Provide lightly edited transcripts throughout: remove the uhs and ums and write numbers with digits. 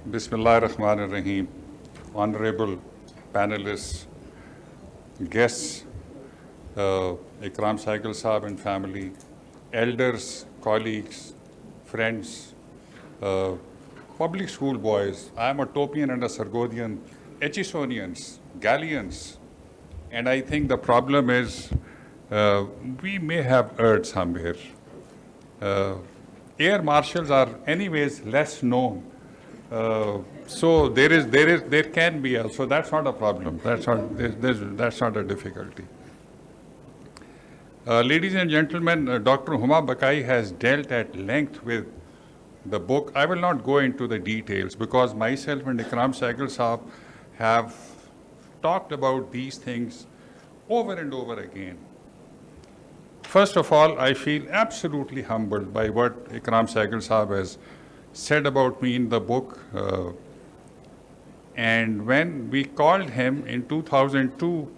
Bismillah ar-Rahman ar-Rahim, honorable panelists, guests, Ikram Sehgal Sahab and family, elders, colleagues, friends, public school boys. I am a Topian and a Sargodian, Echisonians, Gallians, and I think the problem is we may have erred somewhere. Air marshals are anyways less known. So there can be so that's not a problem. That's not a difficulty. Ladies and gentlemen, Dr. Huma Baqai has dealt at length with the book. I will not go into the details because myself and Ikram Sehgal Sahab have talked about these things over and over again. First of all, I feel absolutely humbled by what Ikram Sehgal Sahab has said about me in the book. And when we called him in 2002,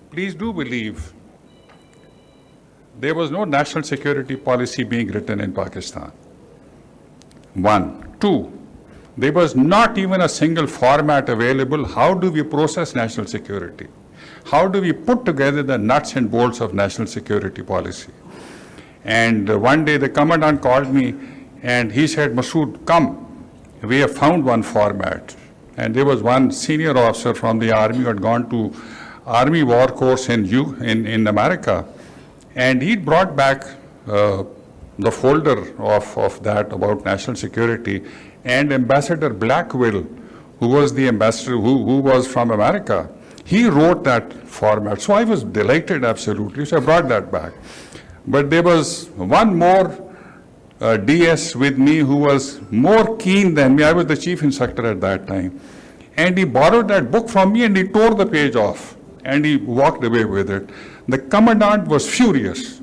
please do believe, there was no national security policy being written in Pakistan. One. Two, there was not even a single format available. How do we process national security? How do we put together the nuts and bolts of national security policy? And one day the commandant called me and he said, Masood, come, we have found one format. And there was one senior officer from the army who had gone to Army War Course in America. And he brought back the folder of that about national security. And Ambassador Blackwell, who was the ambassador, who was from America, he wrote that format. So I was delighted, absolutely. So I brought that back. But there was one more DS with me who was more keen than me. I was the chief instructor at that time. And he borrowed that book from me and he tore the page off and he walked away with it. The commandant was furious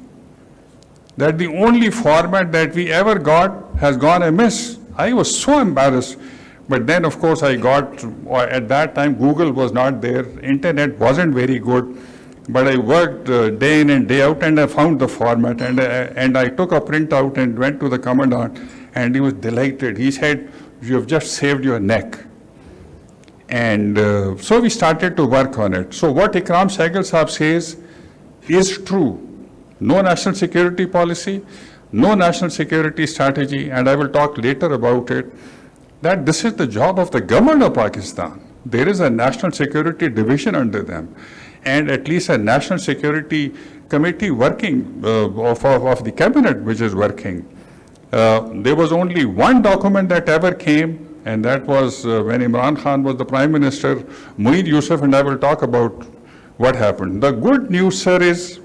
that the only format that we ever got has gone amiss. I was so embarrassed. But then, of course, I got, at that time, Google was not there. Internet wasn't very good. But I worked day in and day out, and I found the format. And I took a printout and went to the commandant, and he was delighted. He said, you have just saved your neck. And so we started to work on it. So what Ikram Sehgal Sahab says is true. No national security policy, no national security strategy, and I will talk later about it, that this is the job of the government of Pakistan. There is a national security division under them, and at least a national security committee working of the cabinet which is working. There was only one document that ever came, and that was when Imran Khan was the Prime Minister, Mueed Yusuf, and I will talk about what happened. The good news, sir, is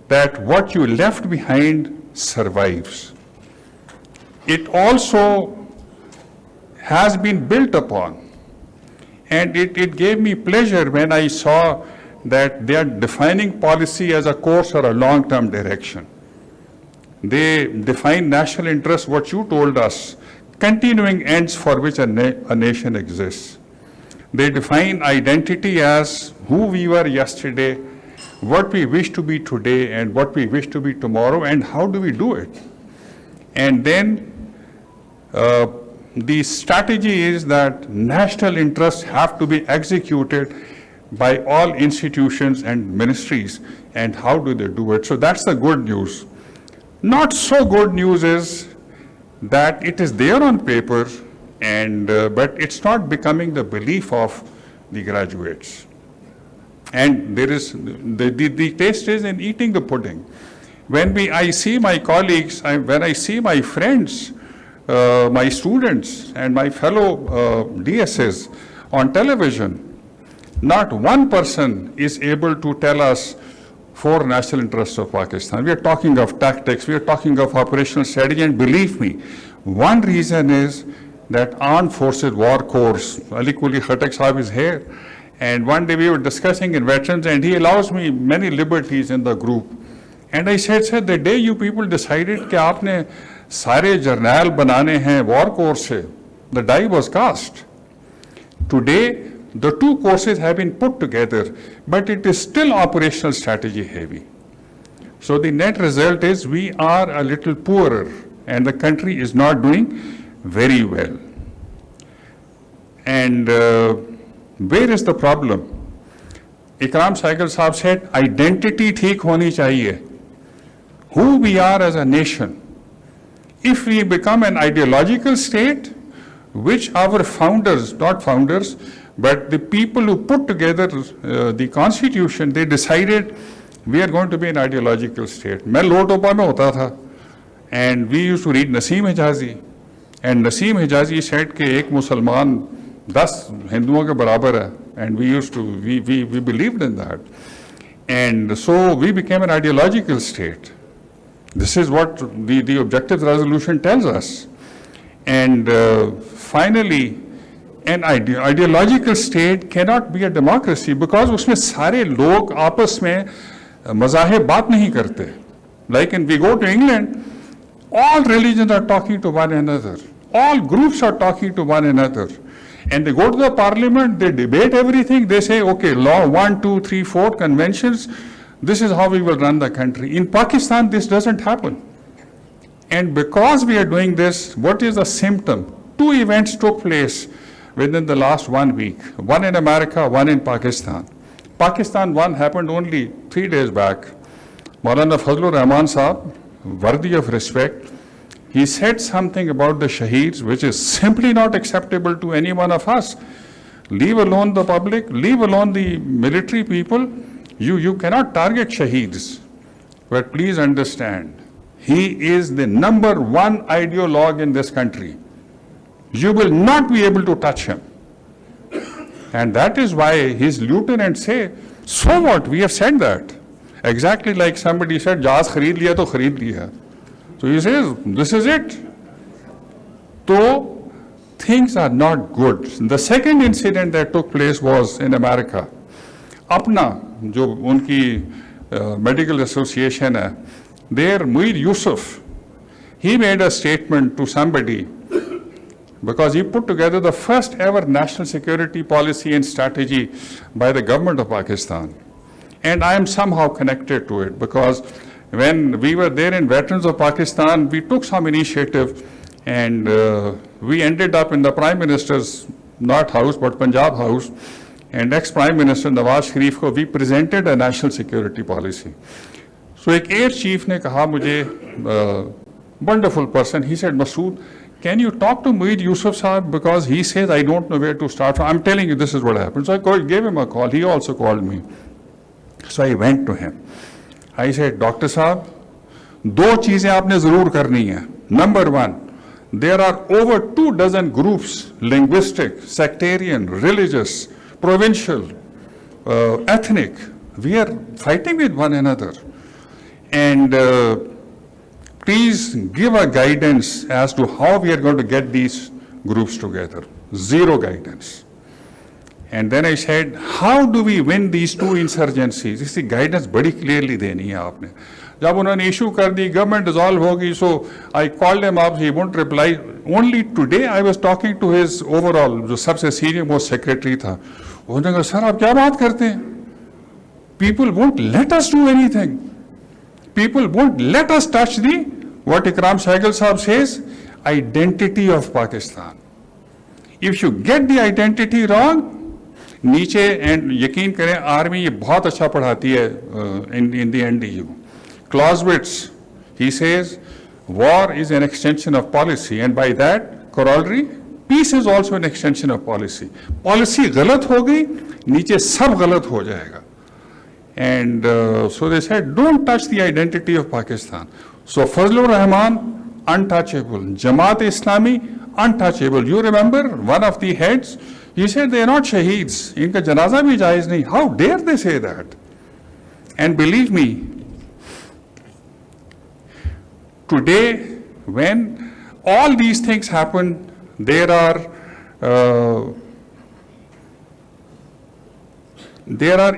that what you left behind survives. It also has been built upon. And it gave me pleasure when I saw that they are defining policy as a course or a long-term direction. They define national interest, what you told us, continuing ends for which a nation exists. They define identity as who we were yesterday, what we wish to be today, and what we wish to be tomorrow, and how do we do it. And then the strategy is that national interests have to be executed by all institutions and ministries, and how do they do it? So that's the good news. Not so good news is that it is there on paper, and but it's not becoming the belief of the graduates. And there is the taste is in eating the pudding. When I see my colleagues, when I see my friends, my students and my fellow DSs on television, not one person is able to tell us four national interests of Pakistan. We are talking of tactics, we are talking of operational strategy, and believe me, one reason is that Armed Forces War Course, Ali Kuli Khatak Sahib is here, and one day we were discussing in veterans, and he allows me many liberties in the group. And I said, sir, the day you people decided कि आपने सारे जर्नैल बनाने हैं war course से, the die was cast. Today, the two courses have been put together, but it is still operational strategy heavy. So the net result is we are a little poorer, and the country is not doing very well. And where is the problem? Ikram Sehgal Sahab said, identity theek honi chahiye. Who we are as a nation. If we become an ideological state, which our founders, not founders, but the people who put together the constitution, they decided we are going to be an ideological state. मैं लोटोपा में होता था, and we used to read Naseem Hijazi, and Naseem Hijazi said कि एक मुसलमान 10 हिंदुओं के बराबर है, and we believed in that, and so we became an ideological state. This is what the objective resolution tells us, and finally, an ideological state cannot be a democracy because उसमें सारे लोग आपस में मज़ाहिब बात नहीं करते. Like when we go to England, all religions are talking to one another. All groups are talking to one another. And they go to the parliament, they debate everything. They say, okay, law 1, 2, 3, 4 conventions. This is how we will run the country. In Pakistan, this doesn't happen. And because we are doing this, what is the symptom? 2 events took place within the last 1 week. One in America, one in Pakistan. Pakistan one happened only 3 days back. Maulana Fazlur Rahman Sahab, worthy of respect, he said something about the Shaheeds, which is simply not acceptable to any one of us. Leave alone the public, leave alone the military people. You cannot target Shaheeds. But please understand, he is the number 1 ideologue in this country. You will not be able to touch him. And that is why his lieutenants say, so what, we have said that. Exactly like somebody said, Jaz khareed liya to khareed liya. So he says, this is it. So things are not good. The second incident that took place was in America. Apna, jo unki medical association hai, there Muir Yusuf, he made a statement to somebody because he put together the first ever national security policy and strategy by the government of Pakistan. And I am somehow connected to it because when we were there in Veterans of Pakistan, we took some initiative and we ended up in the Prime Minister's, not house, but Punjab house, and ex-Prime Minister Nawaz Sharif ko we presented a national security policy. So एक Air Chief ने कहा मुझे, wonderful person, he said, Masood, can you talk to Muid Yusuf Sahab because he says I don't know where to start from. I'm telling you this is what happened. So I gave him a call. He also called me. So I went to him. I said, Dr. Sahab, 2 चीजें आपने जरूर करनी है. Number 1, there are over 24 groups, linguistic, sectarian, religious, provincial, ethnic. We are fighting with one another. And please give a guidance as to how we are going to get these groups together. 0 guidance. And then I said, how do we win these 2 insurgencies? This guidance very clearly देनी है आपने. जब उन्होंने issue कर दी, government dissolve होगी, so I called him up, he won't reply. Only today I was talking to his overall, जो सबसे senior most secretary था. उन्होंने कहा, sir आप क्या बात करते हैं? People won't let us do anything. People won't let us touch the, what Ikram Sehgal Sahab says, identity of Pakistan. If you get the identity wrong, नीचे एंड यकीन करें आर्मी ये बहुत अच्छा पढ़ाती है in the NDU. Clausewitz, he says, war is an extension of policy, and by that corollary, peace is also an extension of policy. Policy गलत हो गई, नीचे सब गलत हो जाएगा. And so they said, don't touch the identity of Pakistan. So Fazlur Rahman, untouchable. Jamaat-e-Islami, untouchable. You remember one of the heads, he said they are not shaheeds. Inka janaza bhi jaiz nahi. How dare they say that? And believe me, today when all these things happen, there are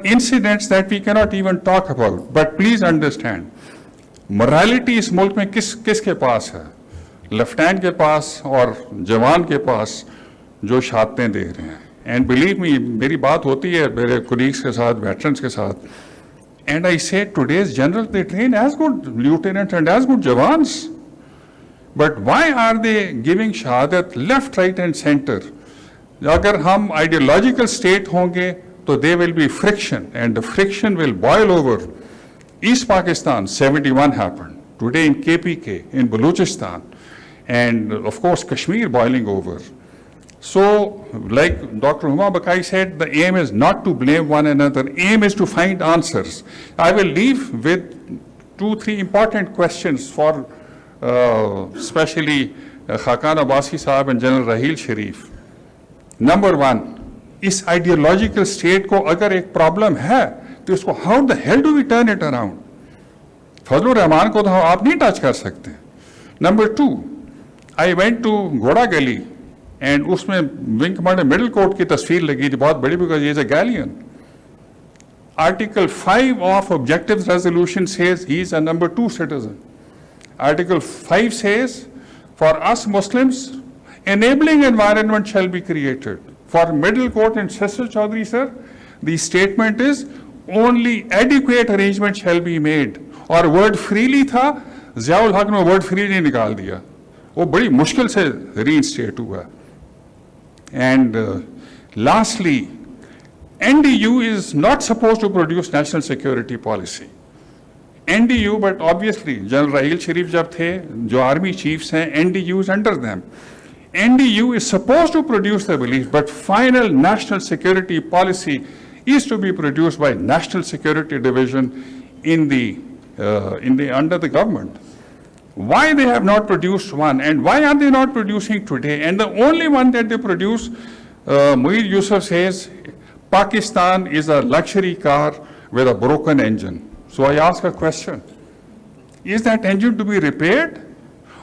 incidents that we cannot even talk about. But please understand, morality इस मुल्क में किसके पास है? Lieutenant के पास और जवान के पास जो शहादतें दे रहे हैं. And believe me, मेरी बात होती है मेरे colleagues के साथ, veterans के साथ. And I say today's generals, they train as good lieutenants and as good jawans. But why are they giving shahadat left, right and center? अगर हम ideological state होंगे तो there will be friction and the friction will boil over. East Pakistan 71 happened, today in KPK, in Balochistan, and of course Kashmir boiling over. So like Dr. Huma Baqai said, the aim is not to blame one another, aim is to find answers. I will leave with 2-3 important questions for especially Khaqan Abbasi Sahab and General Raheel Sharif. Number one, इस ideological state को अगर एक problem है तो इसको how the hell do we turn it around? Fazlur Rahman को तो आप नहीं टच कर सकते. Number two, I went to घोड़ा गली and उसमें विंग कमांडर मिडिल कोर्ट की तस्वीर लगी थी बहुत बड़ी because he is a galleon. Article 5 of Objectives Resolution says he is a number 2 citizen. Article 5 says, for us Muslims, enabling environment shall be created. For middle court and Sister Chaudhry sir, the statement is only adequate arrangement shall be made. और word freely था, ज़ियाउल हक ने word freely निकाल दिया. वो बड़ी मुश्किल से reinstate हुआ. And lastly, NDU is not supposed to produce national security policy. NDU, but obviously, General Raheel Sharif jab the, jo army chiefs hain, NDU is under them. NDU is supposed to produce the belief, but final national security policy is to be produced by National Security Division under the government. Why they have not produced one, and why are they not producing today? And the only one that they produce, Muir Yusuf says, Pakistan is a luxury car with a broken engine. So I ask a question, is that engine to be repaired?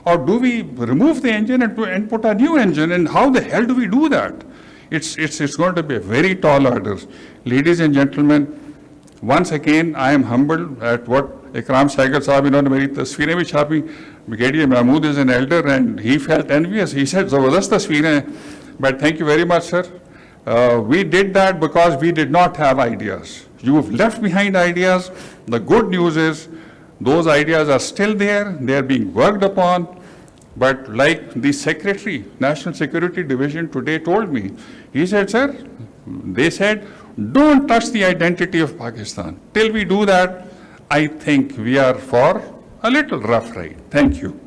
Or do we remove the engine and put a new engine? And how the hell do we do that? It's going to be a very tall order. Ladies and gentlemen, once again, I am humbled at what Ikram Sehgal Sahab, इन्होंने मेरी तस्वीरें भी छापी. Brigadier Mahmood is an elder and he felt envious. He said, ज़बरदस्त तस्वीरें हैं. But thank you very much, sir. We did that because we did not have ideas. You have left behind ideas. The good news is those ideas are still there. They are being worked upon. But like the Secretary, National Security Division today told me, he said, sir, they said, don't touch the identity of Pakistan. Till we do that, I think we are for a little rough ride. Thank you.